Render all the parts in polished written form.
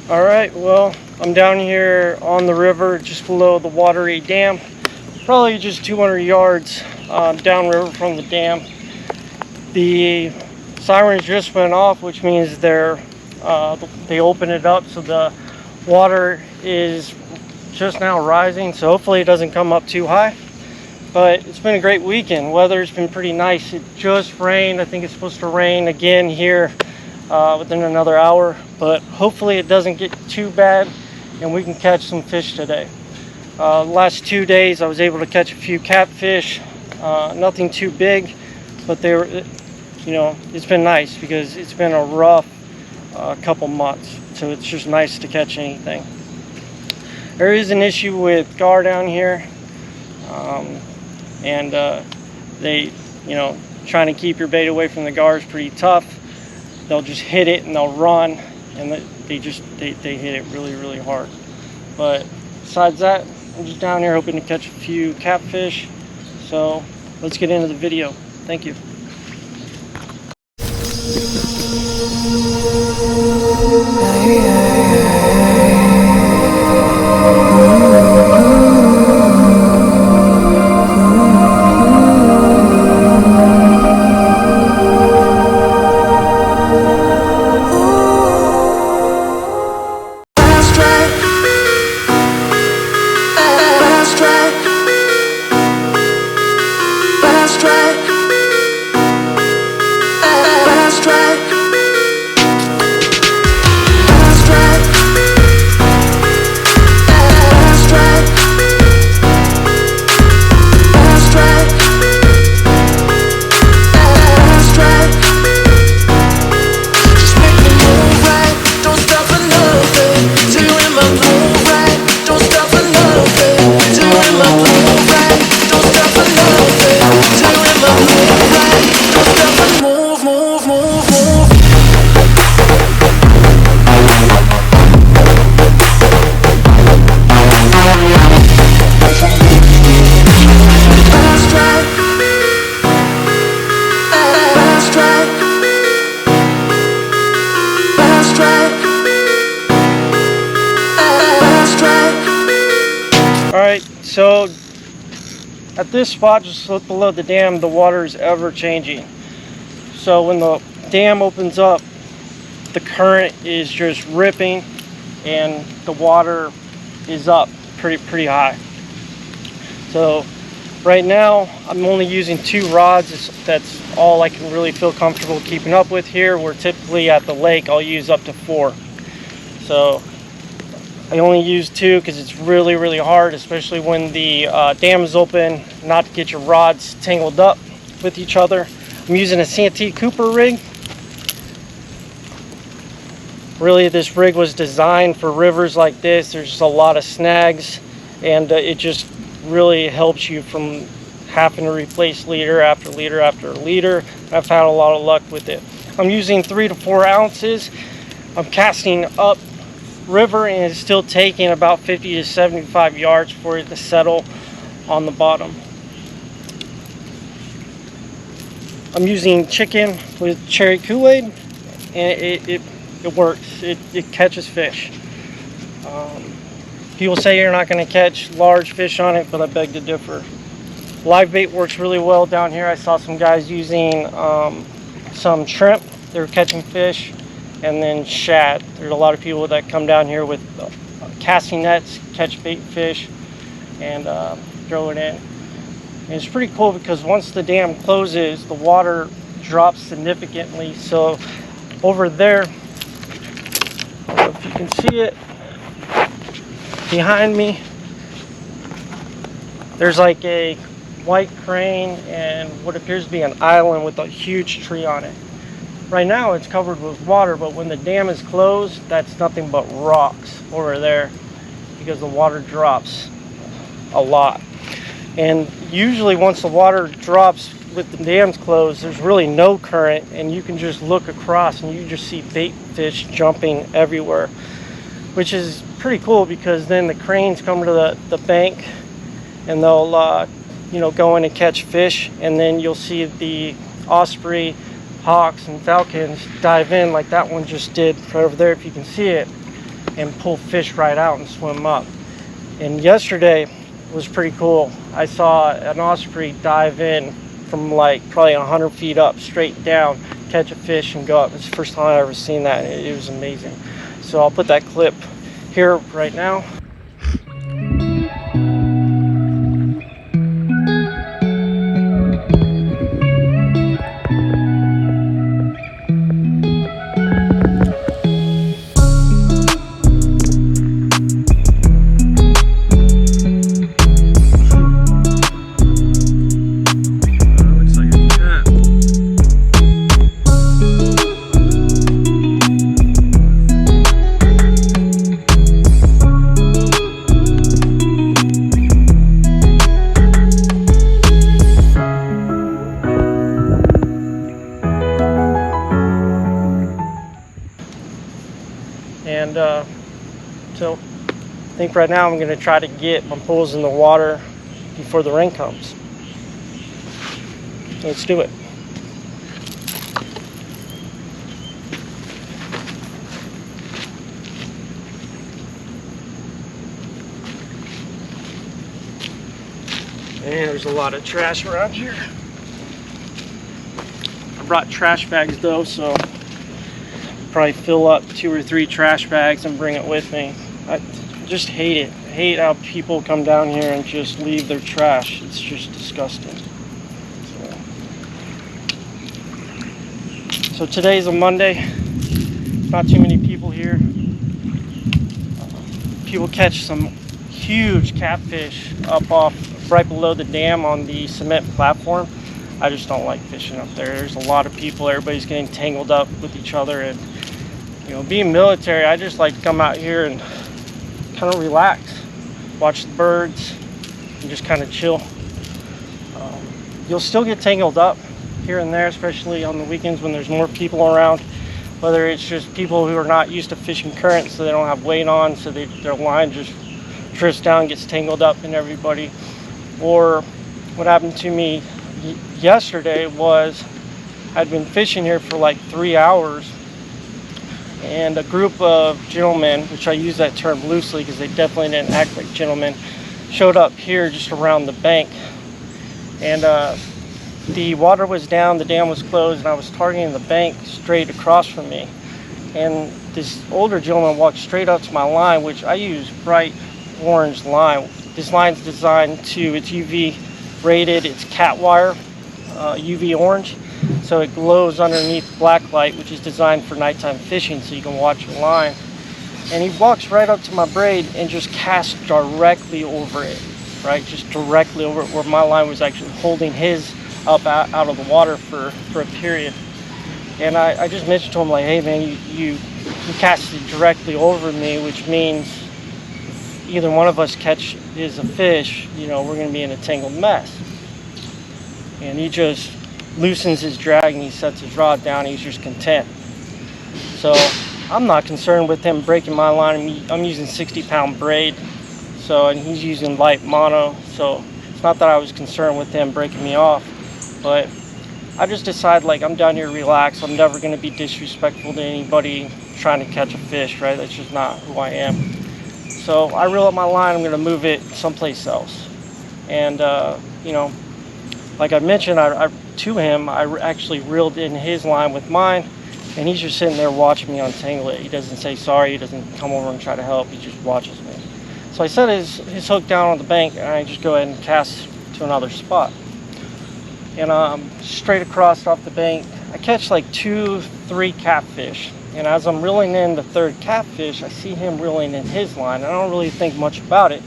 Alright, well, I'm down here on the river just below the Wateree Dam. Probably just 200 yards downriver from the dam. The sirens just went off, which means they open it up, so the water is just now rising, so hopefully it doesn't come up too high. But it's been a great weekend. Weather's been pretty nice. It just rained. I think it's supposed to rain again here within another hour, but hopefully it doesn't get too bad and we can catch some fish today. Last 2 days I was able to catch a few catfish, nothing too big, but they were, it's been nice because it's been a rough couple months, so it's just nice to catch anything. There is an issue with gar down here, and they, trying to keep your bait away from the gar is pretty tough. They'll just hit it and they'll run, and they hit it really hard. But besides that, I'm just down here hoping to catch a few catfish. So let's get into the video. Thank you. Alright, so at this spot just below the dam, the water is ever changing. So when the dam opens up, the current is just ripping and the water is up pretty high. So right now I'm only using 2 rods. That's all I can really feel comfortable keeping up with here, where typically at the lake I'll use up to 4. So I only use 2 because it's really hard, especially when the dam is open, not to get your rods tangled up with each other. I'm using a Santee Cooper rig. Really, this rig was designed for rivers like this. There's just a lot of snags, and it just really helps you from having to replace leader after leader after leader. I've had a lot of luck with it. I'm using 3 to 4 ounces. I'm casting up river and it's still taking about 50 to 75 yards for it to settle on the bottom. I'm using chicken with cherry kool-aid, and it works. It catches fish. People say you're not going to catch large fish on it, but I beg to differ. Live bait works really well down here. I saw some guys using some shrimp. They were catching fish, and then shad. There's a lot of people that come down here with casting nets, catch bait fish, and throw it in. And it's pretty cool because once the dam closes, the water drops significantly. So over there, if you can see it behind me, there's like a white crane and what appears to be an island with a huge tree on it. Right now it's covered with water, but when the dam is closed, that's nothing but rocks over there because the water drops a lot. And usually once the water drops with the dams closed, there's really no current, and you can just look across and you just see bait fish jumping everywhere, which is pretty cool because then the cranes come to the bank and they'll go in and catch fish, and then you'll see the osprey, hawks, and falcons dive in like that one just did right over there if you can see it. and pull fish right out and swim up. And yesterday was pretty cool. I saw an osprey dive in from like probably 100 feet up, straight down, catch a fish and go up. It's the first time I've ever seen that. It was amazing. So I'll put that clip here right now. And so I think right now I'm going to try to get my poles in the water before the rain comes. Let's do it. And there's a lot of trash around here. I brought trash bags though, so probably fill up 2 or 3 trash bags and bring it with me. I just hate it. I hate how people come down here and just leave their trash. It's just disgusting. So today's a Monday. Not too many people here. People catch some huge catfish up off right below the dam on the cement platform. I just don't like fishing up there. There's a lot of people. Everybody's getting tangled up with each other, and you know, being military, I just like to come out here and kind of relax, watch the birds, and just kind of chill. You'll still get tangled up here and there, especially on the weekends when there's more people around, whether it's just people who are not used to fishing currents, so they don't have weight on, so their line just drifts down, gets tangled up in everybody. Or what happened to me yesterday was I'd been fishing here for like 3 hours, and a group of gentlemen, which I use that term loosely because they definitely didn't act like gentlemen, showed up here just around the bank. And the water was down, the dam was closed, and I was targeting the bank straight across from me. And this older gentleman walked straight up to my line, which I use bright orange line. This line's designed to, it's UV rated, it's cat wire, UV orange. So it glows underneath black light, which is designed for nighttime fishing so you can watch your line. And he walks right up to my braid and just casts directly over it, right? Just directly over it, where my line was actually holding his up out of the water for a period. And I just mentioned to him, like, hey man, you casted directly over me, which means if either one of us catches a fish, you know, we're going to be in a tangled mess. And he just loosens his drag and he sets his rod down. He's just content. So I'm not concerned with him breaking my line. I'm using 60-pound braid, so, and he's using light mono, so it's not that I was concerned with him breaking me off, but I just decided, like, I'm down here to relax. I'm never going to be disrespectful to anybody trying to catch a fish, right? That's just not who I am. So I reel up my line. I'm going to move it someplace else. And you know, like I mentioned, to him, I actually reeled in his line with mine, and he's just sitting there watching me untangle it. He doesn't say sorry, he doesn't come over and try to help, he just watches me. So I set his hook down on the bank, and I just go ahead and cast to another spot. And straight across off the bank, I catch like 2-3 catfish. And as I'm reeling in the third catfish, I see him reeling in his line. I don't really think much about it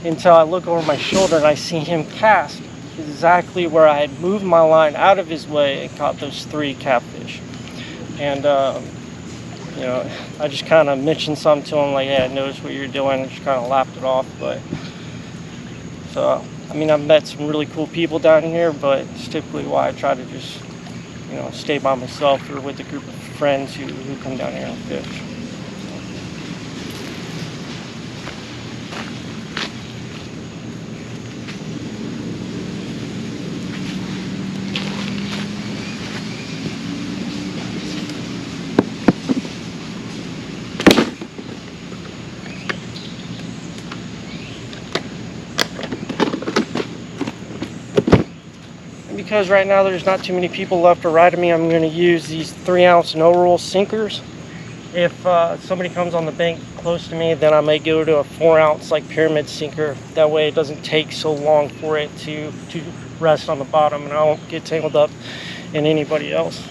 until I look over my shoulder and I see him cast exactly where I had moved my line out of his way and caught those 3 catfish. And you know, I just kind of mentioned something to him, like, hey, I noticed what you're doing, and just kind of laughed it off. But so I mean, I've met some really cool people down here, but it's typically why I try to just, you know, stay by myself or with a group of friends who come down here and fish. because right now there's not too many people left to ride me, I'm going to use these 3-ounce no-roll sinkers. If somebody comes on the bank close to me, then I may go to a 4-ounce like pyramid sinker. That way it doesn't take so long for it to rest on the bottom, and I won't get tangled up in anybody else.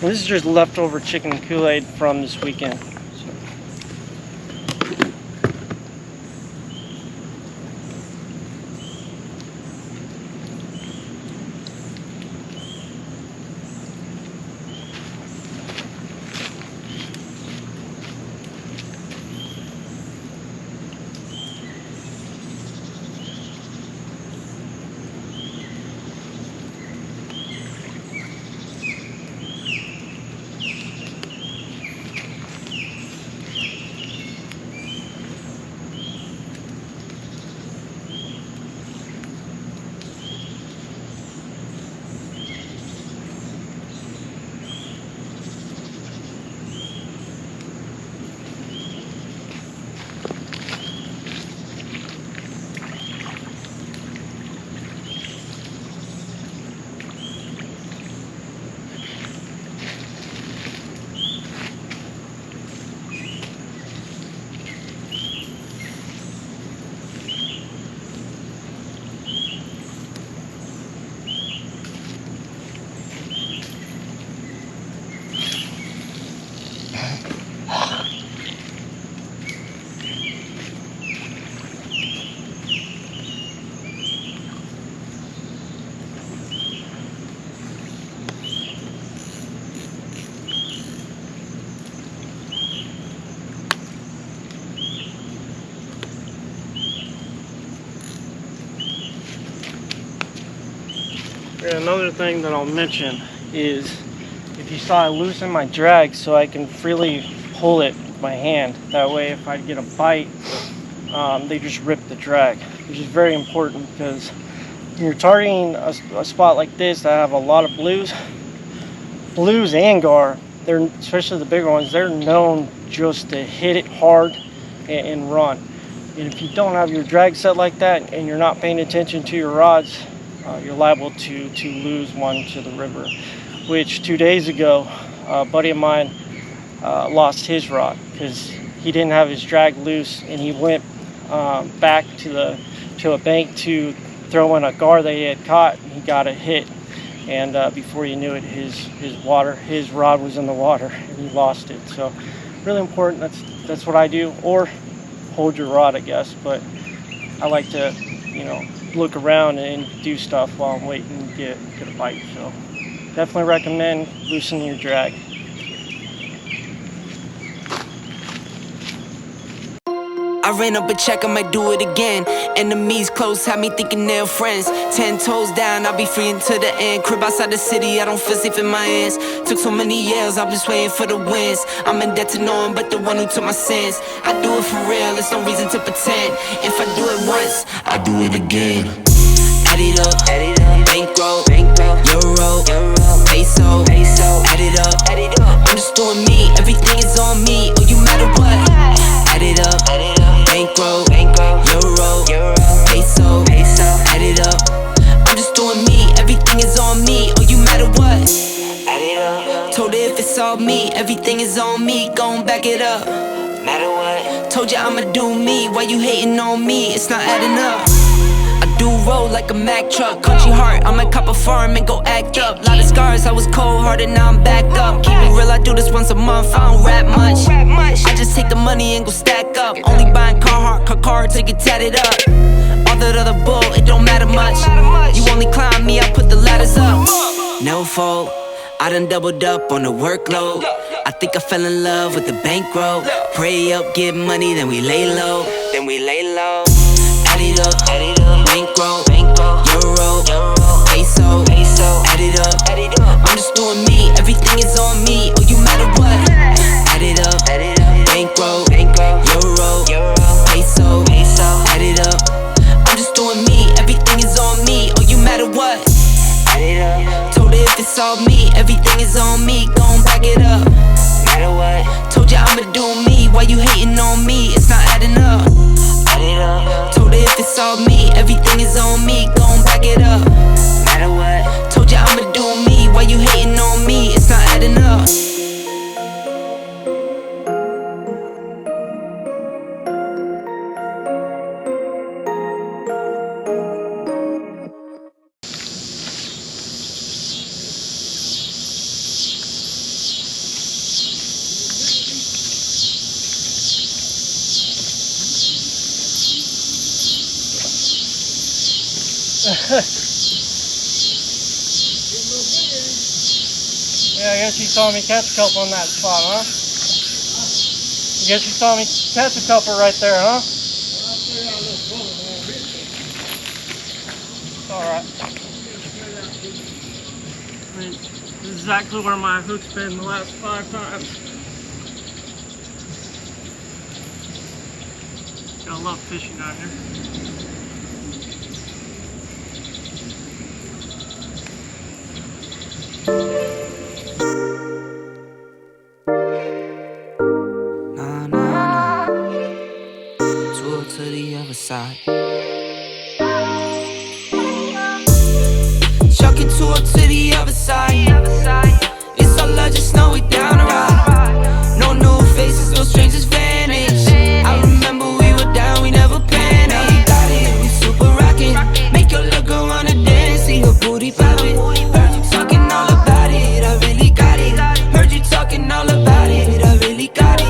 And this is just leftover chicken Kool-Aid from this weekend. And another thing that I'll mention is if you saw I loosen my drag so I can freely pull it with my hand. That way if I get a bite, they just rip the drag, which is very important because when you're targeting a spot like this that have a lot of blues and gar, they're, especially the bigger ones, they're known just to hit it hard and run. And if you don't have your drag set like that and you're not paying attention to your rods, you're liable to lose one to the river, which 2 days ago a buddy of mine lost his rod because he didn't have his drag loose, and he went back to a bank to throw in a gar that he had caught, and he got a hit, and before you knew it, his rod was in the water and he lost it. So really important. That's what I do, or hold your rod, I guess, but I like to, you know, look around and do stuff while I'm waiting to get a bite. So definitely recommend loosening your drag. I ran up a check, I might do it again. Enemies close, had me thinking they're friends. 10 toes down, I'll be free until the end. Crib outside the city, I don't feel safe in my hands. Took so many years, I'm just waiting for the wins. I'm in debt to no one but the one who took my sins. I do it for real, there's no reason to pretend. If I do it once, I do it again. Add it up, bankroll, euro, peso, add it up. I'm just doing me, everything is on me, oh you matter what. Add it up, bankroll, euro, peso, add it up. I'm just doing me, everything is on me, oh you matter what. Add it up. Told her if it's all me, everything is on me, gon' back it up. Matter what. Told ya I'ma do me, why you hating on me, it's not adding up. I do roll like a Mack truck, country heart, I might cop a farm and go act up. Lot of scars, I was cold-hearted, now I'm back up. Keep it real, I do this once a month, I don't rap much. I just take the money and go stack up. Only buying car to get tatted up. All that other bull, it don't matter much. You only climb me, I put the ladders up. No fault, I done doubled up on the workload. I think I fell in love with the bankroll. Pray up, get money, then we lay low. Add it up, bankroll, euro, peso, add it up. Yeah, I guess you saw me catch a couple on that spot, huh? I guess you saw me catch a couple right there, huh? Alright. I mean, this is exactly where my hook's been the last 5 times. I love fishing down here. Nah, nah, nah. Tour to the other side. Chuck it tour to the other side. It's all love, just know we down to ride. No new faces, no strangers vanish. I remember we were down, we never panicked. Now we got it, we super rockin'. Make your little girl wanna dance, see her booty pop it. Heard you talking all about it, I really got it. Heard you talking all about it, I really got it.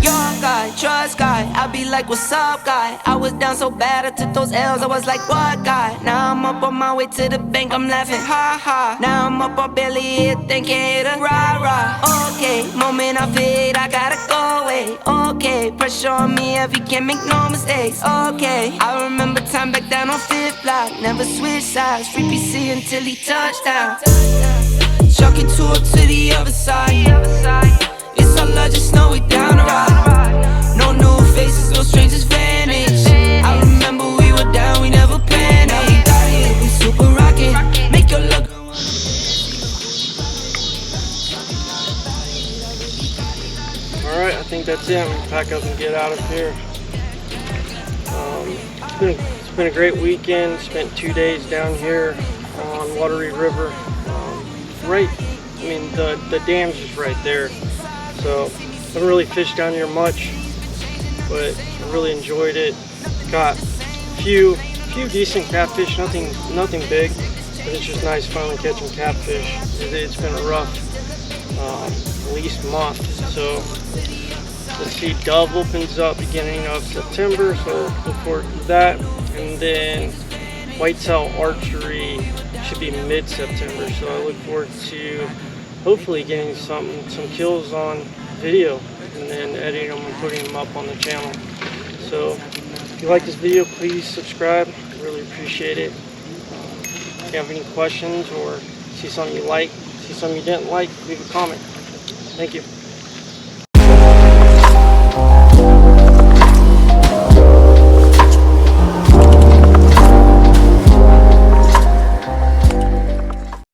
Young guy, trust guy, I be like, what's up guy? I was down so bad, I took those L's, I was like, what guy? Now I'm up on my way to the bank, I'm laughing, ha ha. Now I'm up on barely here, thinking hater, rah rah. Okay, moment I fade, I gotta go away. Okay, pressure on me if you can't make no mistakes. Okay, I remember time back down on 5th block, never switch sides, free PC until he touchdown. Chuck it to the other side. It's all love, just know we down to ride. No new faces, no strangers vanish. I remember we were down, we never panicked. Now we got it, we super rockin'. Make your look. Alright, I think that's it. I'm gonna pack up and get out of here. It's been a great weekend. Spent 2 days down here on Wateree River. The dam's just right there. So I haven't really fished down here much, but I really enjoyed it. Got a few decent catfish, nothing big, but it's just nice finally catching catfish. It's been a rough at least month. So let's see, dove opens up beginning of September, so look forward to that. And then whitetail archery should be mid-September, so I look forward to hopefully getting some kills on video and then editing them and putting them up on the channel. So if you like this video, please subscribe. I really appreciate it. If you have any questions or see something you like, see something you didn't like, leave a comment. Thank you.